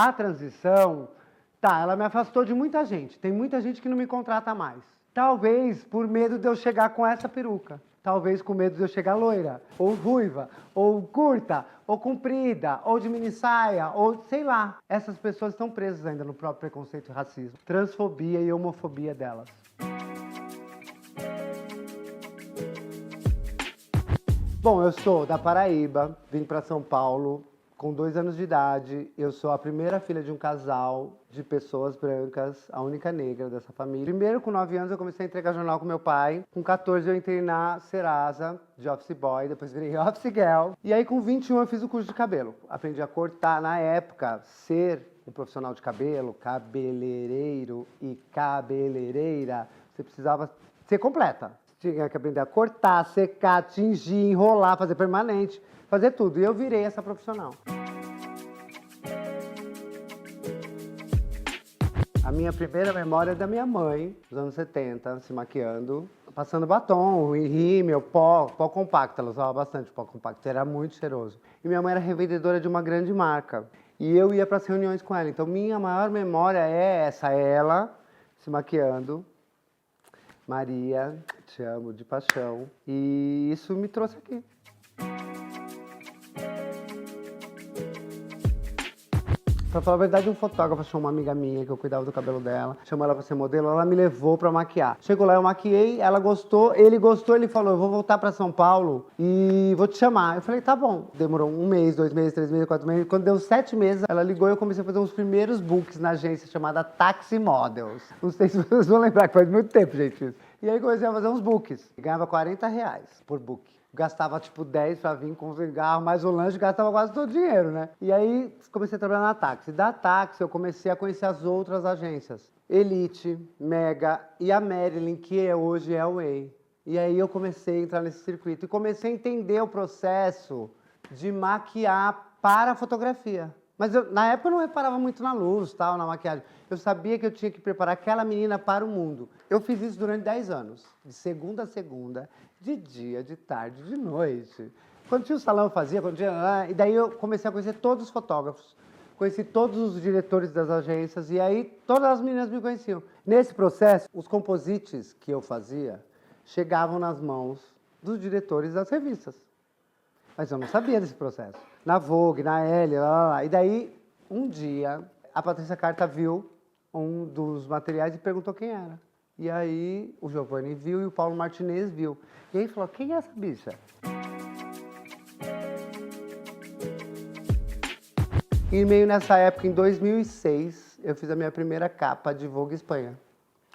A transição, tá, ela me afastou de muita gente. Tem muita gente que não me contrata mais. Talvez por medo de eu chegar com essa peruca. Talvez com medo de eu chegar loira, ou ruiva, ou curta, ou comprida, ou de mini saia, ou sei lá. Essas pessoas estão presas ainda no próprio preconceito e racismo. Transfobia e homofobia delas. Bom, eu sou da Paraíba, vim para São Paulo com 2 anos de idade. Eu sou a primeira filha de um casal de pessoas brancas, a única negra dessa família. Primeiro, com 9 anos, eu comecei a entregar jornal com meu pai. Com 14, eu entrei na Serasa, de office boy, depois virei office girl. E aí, com 21, eu fiz o curso de cabelo. Aprendi a cortar. Na época, ser um profissional de cabelo, cabeleireiro e cabeleireira, você precisava ser completa. Tinha que aprender a cortar, secar, tingir, enrolar, fazer permanente, fazer tudo. E eu virei essa profissional. A minha primeira memória é da minha mãe, nos anos 70, se maquiando, passando batom, rímel, pó compacto. Ela usava bastante pó compacto, era muito cheiroso. E minha mãe era revendedora de uma grande marca. E eu ia para as reuniões com ela. Então, minha maior memória é essa, ela se maquiando. Maria, te amo de paixão. E isso me trouxe aqui. Pra falar a verdade, um fotógrafo achou uma amiga minha que eu cuidava do cabelo dela, chamou ela pra ser modelo, ela me levou pra maquiar. Chegou lá, eu maquiei, ela gostou, ele falou, eu vou voltar pra São Paulo e vou te chamar. Eu falei, tá bom. Demorou 1 mês, 2 meses, 3 meses, 4 meses. Quando deu 7 meses, ela ligou e eu comecei a fazer uns primeiros books na agência chamada Taxi Models. Não sei se vocês vão lembrar, que faz muito tempo, gente, isso. E aí comecei a fazer uns books. Ganhava R$40 por book. Gastava tipo 10 pra vir com o cigarro, mais o lanche, gastava quase todo o dinheiro, né? E aí comecei a trabalhar na Táxi. Da Táxi eu comecei a conhecer as outras agências. Elite, Mega e a Marilyn, que hoje é a Way. E aí eu comecei a entrar nesse circuito e comecei a entender o processo de maquiar para a fotografia. Mas na época eu não reparava muito na luz, tal, na maquiagem. Eu sabia que eu tinha que preparar aquela menina para o mundo. Eu fiz isso durante 10 anos, de segunda a segunda, de dia, de tarde, de noite. Quando tinha o salão eu fazia, quando tinha... E daí eu comecei a conhecer todos os fotógrafos, conheci todos os diretores das agências e aí todas as meninas me conheciam. Nesse processo, os composites que eu fazia chegavam nas mãos dos diretores das revistas. Mas eu não sabia desse processo. Na Vogue, na Elle, lá. E daí, um dia, a Patrícia Carta viu um dos materiais e perguntou quem era. E aí, o Giovanni viu e o Paulo Martinez viu. E aí falou, quem é essa bicha? E meio nessa época, em 2006, eu fiz a minha primeira capa de Vogue Espanha,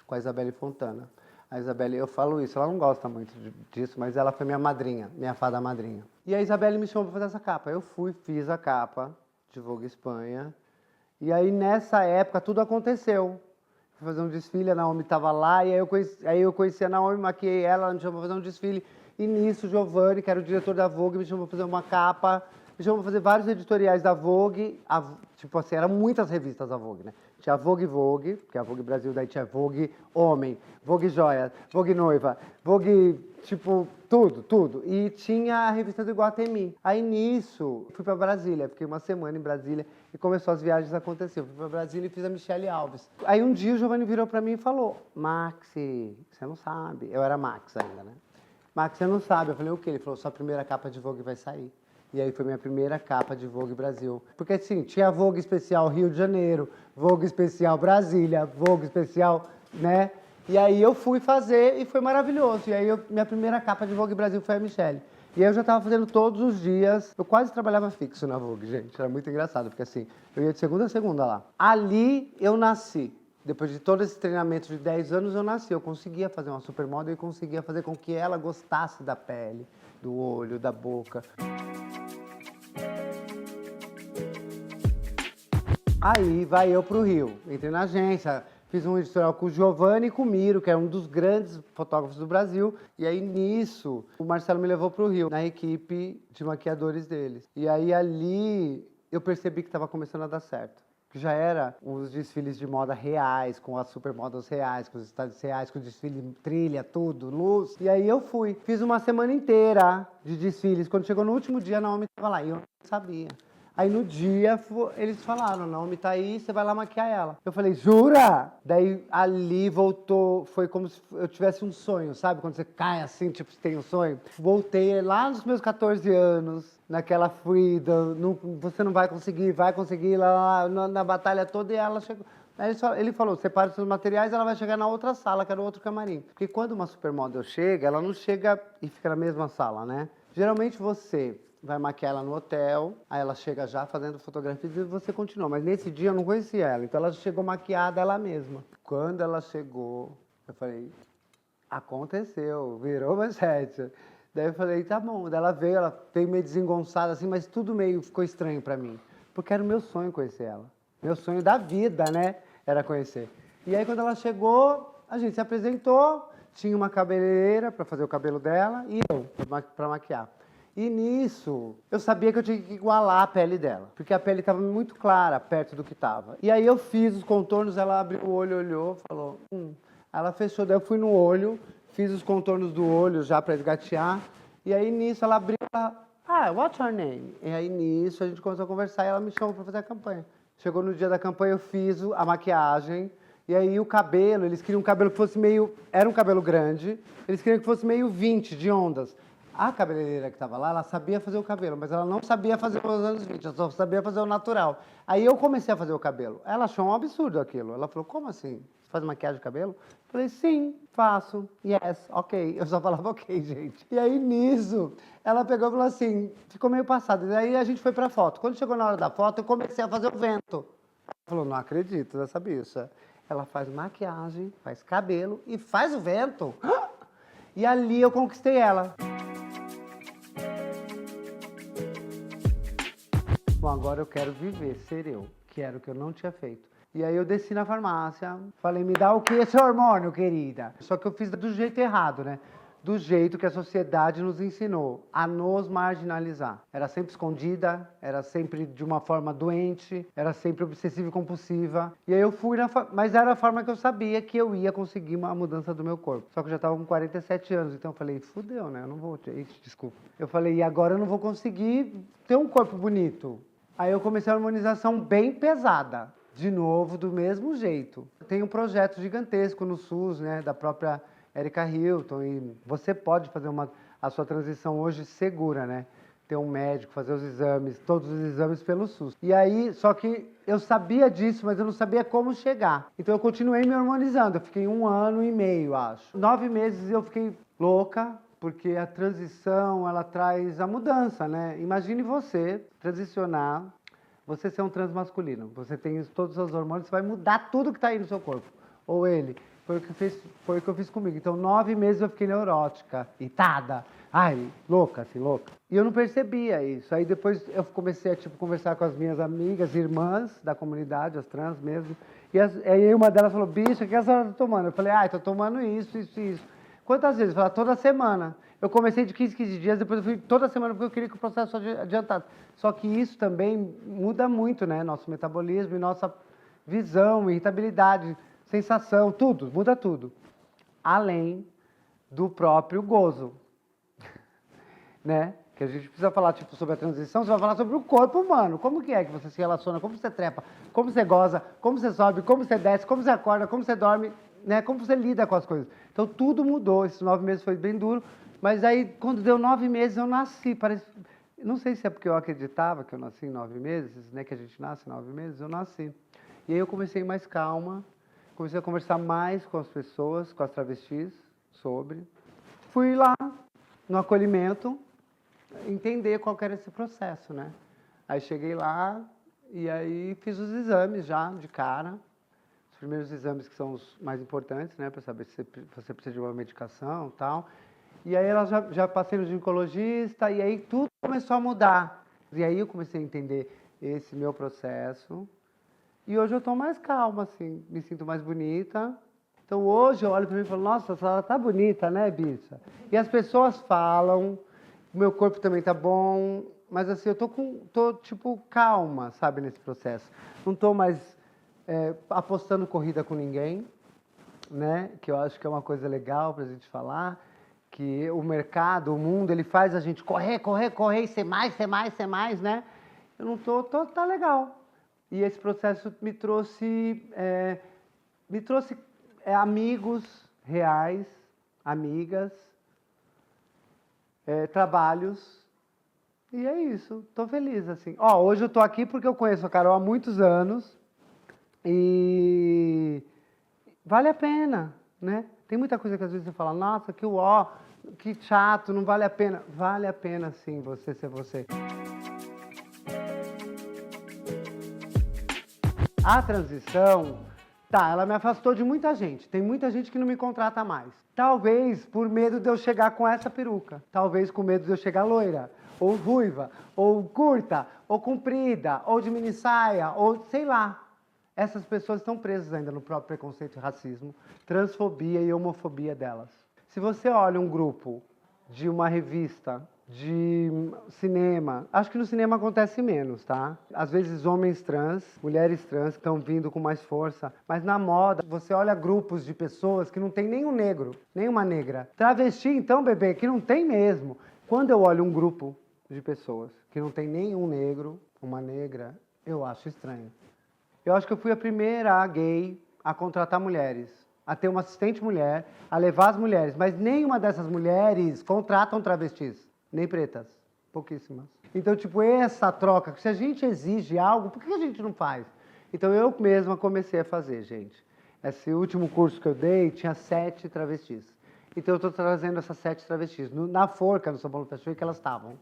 com a Isabelle Fontana. A Isabelle, eu falo isso, ela não gosta muito disso, mas ela foi minha madrinha, minha fada madrinha. E a Isabelle me chamou para fazer essa capa. Eu fui, fiz a capa de Vogue Espanha. E aí, nessa época, tudo aconteceu. Fui fazer um desfile, a Naomi estava lá, e aí eu conheci a Naomi, maquiei ela me chamou para fazer um desfile. E nisso, o Giovanni, que era o diretor da Vogue, me chamou para fazer uma capa, me chamou para fazer vários editoriais da Vogue. Tipo assim, eram muitas revistas da Vogue, né? Tinha a Vogue Vogue, que é a Vogue Brasil, daí tinha Vogue Homem, Vogue Joia, Vogue Noiva, Vogue, tipo, tudo. E tinha a revista do Iguatemi. Aí nisso, fui pra Brasília, fiquei uma semana em Brasília e começou as viagens a acontecer. Eu fui pra Brasília e fiz a Michelle Alves. Aí um dia o Giovanni virou pra mim e falou, Maxi, você não sabe. Eu era Max ainda, né? Max, você não sabe. Eu falei, o quê? Ele falou, sua primeira capa de Vogue vai sair. E aí foi minha primeira capa de Vogue Brasil. Porque assim, tinha Vogue Especial Rio de Janeiro, Vogue Especial Brasília, Vogue Especial, né? E aí eu fui fazer e foi maravilhoso. E aí minha primeira capa de Vogue Brasil foi a Michelle. E aí eu já estava fazendo todos os dias. Eu quase trabalhava fixo na Vogue, gente. Era muito engraçado, porque assim, eu ia de segunda a segunda lá. Ali eu nasci. Depois de todo esse treinamento de 10 anos, eu nasci. Eu conseguia fazer uma supermodel e conseguia fazer com que ela gostasse da pele, do olho, da boca. Aí vai eu pro Rio, entrei na agência, fiz um editorial com o Giovanni e com o Miro, que é um dos grandes fotógrafos do Brasil. E aí nisso, o Marcelo me levou pro Rio, na equipe de maquiadores deles. E aí ali eu percebi que estava começando a dar certo. Que já era os desfiles de moda reais, com as supermodels reais, com os estados reais, com o desfile trilha, tudo, luz. E aí eu fui, fiz uma semana inteira de desfiles. Quando chegou no último dia, a Naomi estava lá e eu não sabia. Aí no dia eles falaram, Naomi tá aí, você vai lá maquiar ela. Eu falei, jura? Daí ali voltou, foi como se eu tivesse um sonho, sabe? Quando você cai assim, tipo, você tem um sonho. Voltei lá nos meus 14 anos, naquela freedom, você não vai conseguir, lá na batalha toda, e ela chegou. Aí ele falou, separa os seus materiais, ela vai chegar na outra sala, que era o outro camarim. Porque quando uma supermodel chega, ela não chega e fica na mesma sala, né? Geralmente você vai maquiar ela no hotel, aí ela chega já fazendo fotografias e você continua. Mas nesse dia eu não conhecia ela, então ela chegou maquiada ela mesma. Quando ela chegou, eu falei, aconteceu, virou manchete. Daí eu falei, tá bom. Daí ela veio meio desengonçada assim, mas tudo meio ficou estranho pra mim. Porque era o meu sonho conhecer ela. Meu sonho da vida, né? Era conhecer. E aí quando ela chegou, a gente se apresentou, tinha uma cabeleireira pra fazer o cabelo dela e eu pra maquiar. E nisso, eu sabia que eu tinha que igualar a pele dela, porque a pele estava muito clara perto do que estava. E aí eu fiz os contornos, ela abriu o olho, olhou, falou, Ela fechou, daí eu fui no olho, fiz os contornos do olho já para esgatear, e aí nisso ela abriu, what's your name? E aí nisso a gente começou a conversar e ela me chamou para fazer a campanha. Chegou no dia da campanha, eu fiz a maquiagem, e aí o cabelo, eles queriam um cabelo que fosse meio, era um cabelo grande, eles queriam que fosse meio 20 de ondas. A cabeleireira que estava lá, ela sabia fazer o cabelo, mas ela não sabia fazer os anos 20, ela só sabia fazer o natural. Aí eu comecei a fazer o cabelo. Ela achou um absurdo aquilo. Ela falou, como assim? Você faz maquiagem de cabelo? Eu falei, sim, faço. Yes, ok. Eu só falava ok, gente. E aí nisso, ela pegou e falou assim, ficou meio passada. E aí a gente foi pra foto. Quando chegou na hora da foto, eu comecei a fazer o vento. Ela falou, não acredito nessa bicha. Ela faz maquiagem, faz cabelo e faz o vento. E ali eu conquistei ela. Bom, agora eu quero viver, ser eu, que era o que eu não tinha feito. E aí eu desci na farmácia, falei, me dá o que esse hormônio, querida? Só que eu fiz do jeito errado, né? Do jeito que a sociedade nos ensinou, a nos marginalizar. Era sempre escondida, era sempre de uma forma doente, era sempre obsessiva e compulsiva. E aí eu fui mas era a forma que eu sabia que eu ia conseguir uma mudança do meu corpo. Só que eu já estava com 47 anos, então eu falei, fudeu, né? Eu não vou... Desculpa. Eu falei, e agora eu não vou conseguir ter um corpo bonito. Aí eu comecei a harmonização bem pesada. De novo, do mesmo jeito. Tem um projeto gigantesco no SUS, né, da própria Erika Hilton, e você pode fazer a sua transição hoje segura, né? Ter um médico, fazer os exames, todos os exames pelo SUS. E aí, só que eu sabia disso, mas eu não sabia como chegar. Então eu continuei me harmonizando. Eu fiquei 1 ano e meio, acho. 9 meses eu fiquei louca, porque a transição, ela traz a mudança, né? Imagine você transicionar, você ser um transmasculino. Você tem todos os hormônios, você vai mudar tudo que está aí no seu corpo. Ou ele. Foi o que eu fiz comigo. Então, 9 meses eu fiquei neurótica, irritada. Ai, louca, assim, louca. E eu não percebia isso. Aí depois eu comecei a, conversar com as minhas amigas, irmãs da comunidade, as trans mesmo. E aí uma delas falou, bicha, o que a senhora está tomando? Eu falei, tô tomando isso, isso, isso. Quantas vezes? Ela toda semana. Eu comecei de 15 dias, depois eu fui toda semana porque eu queria que o processo fosse adiantado. Só que isso também muda muito, né? Nosso metabolismo e nossa visão, irritabilidade, sensação, tudo, muda tudo. Além do próprio gozo, né? Que a gente precisa falar, tipo, sobre a transição, você vai falar sobre o corpo humano. Como que é que você se relaciona, como você trepa, como você goza, como você sobe, como você desce, como você acorda, como você dorme, né? Como você lida com as coisas. Então, tudo mudou. Esses 9 meses foi bem duro. Mas aí, quando deu 9 meses, eu nasci. Não sei se é porque eu acreditava que eu nasci em 9 meses, né? Que a gente nasce em 9 meses, eu nasci. E aí eu comecei mais calma, comecei a conversar mais com as pessoas, com as travestis, sobre. Fui lá, no acolhimento, entender qual que era esse processo, né? Aí cheguei lá e aí fiz os exames já, de cara. Os primeiros exames que são os mais importantes, né? Para saber se você precisa de uma medicação e tal. E aí ela já passei no ginecologista e aí tudo começou a mudar. E aí eu comecei a entender esse meu processo. E hoje eu estou mais calma, assim, me sinto mais bonita. Então hoje eu olho para mim e falo, nossa, ela tá bonita, né, bicha? E as pessoas falam, o meu corpo também tá bom, mas assim, eu tô tipo, calma, sabe, nesse processo. Não tô mais apostando corrida com ninguém, né, que eu acho que é uma coisa legal pra gente falar, que o mercado, o mundo, ele faz a gente correr, correr, correr, e ser mais, ser mais, ser mais, né? eu não tá legal. E esse processo me trouxe amigos reais, amigas, trabalhos. E é isso, tô feliz, assim. Ó, hoje eu tô aqui porque eu conheço a Carol há muitos anos e vale a pena, né? Tem muita coisa que às vezes você fala, nossa, que chato, não vale a pena. Vale a pena, sim, você ser você. A transição, tá, ela me afastou de muita gente. Tem muita gente que não me contrata mais. Talvez por medo de eu chegar com essa peruca. Talvez com medo de eu chegar loira, ou ruiva, ou curta, ou comprida, ou de mini saia, ou sei lá. Essas pessoas estão presas ainda no próprio preconceito e racismo, transfobia e homofobia delas. Se você olha um grupo de uma revista, de cinema, acho que no cinema acontece menos, tá? Às vezes homens trans, mulheres trans estão vindo com mais força, mas na moda você olha grupos de pessoas que não tem nenhum negro, nenhuma negra. Travesti, então, bebê, que não tem mesmo. Quando eu olho um grupo de pessoas que não tem nenhum negro, uma negra, eu acho estranho. Eu acho que eu fui a primeira gay a contratar mulheres, a ter uma assistente mulher, a levar as mulheres, mas nenhuma dessas mulheres contratam travestis, nem pretas, pouquíssimas. Então, tipo, essa troca, se a gente exige algo, por que a gente não faz? Então, eu mesma comecei a fazer, gente. Esse último curso que eu dei tinha 7 travestis. Então, eu estou trazendo essas 7 travestis. Na Forca, no São Paulo Fashion Week, elas estavam.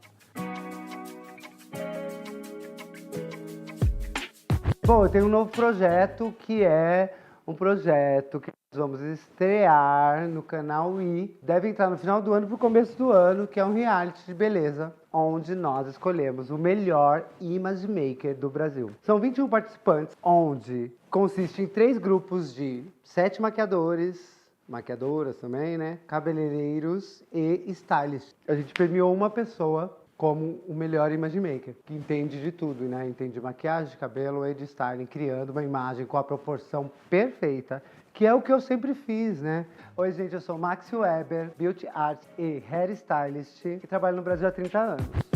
Bom, eu tenho um novo projeto, que é um projeto que nós vamos estrear no canal I. Deve entrar no final do ano para o começo do ano, que é um reality de beleza, onde nós escolhemos o melhor image maker do Brasil. São 21 participantes, onde consiste em 3 grupos de 7 maquiadores, maquiadoras também, né? Cabeleireiros e stylists. A gente premiou uma pessoa como o melhor image maker, que entende de tudo, né? Entende de maquiagem, de cabelo e de styling, criando uma imagem com a proporção perfeita, que é o que eu sempre fiz, né? Oi, gente, eu sou Maxi Weber, Beauty Arts e Hair Stylist, e trabalho no Brasil há 30 anos.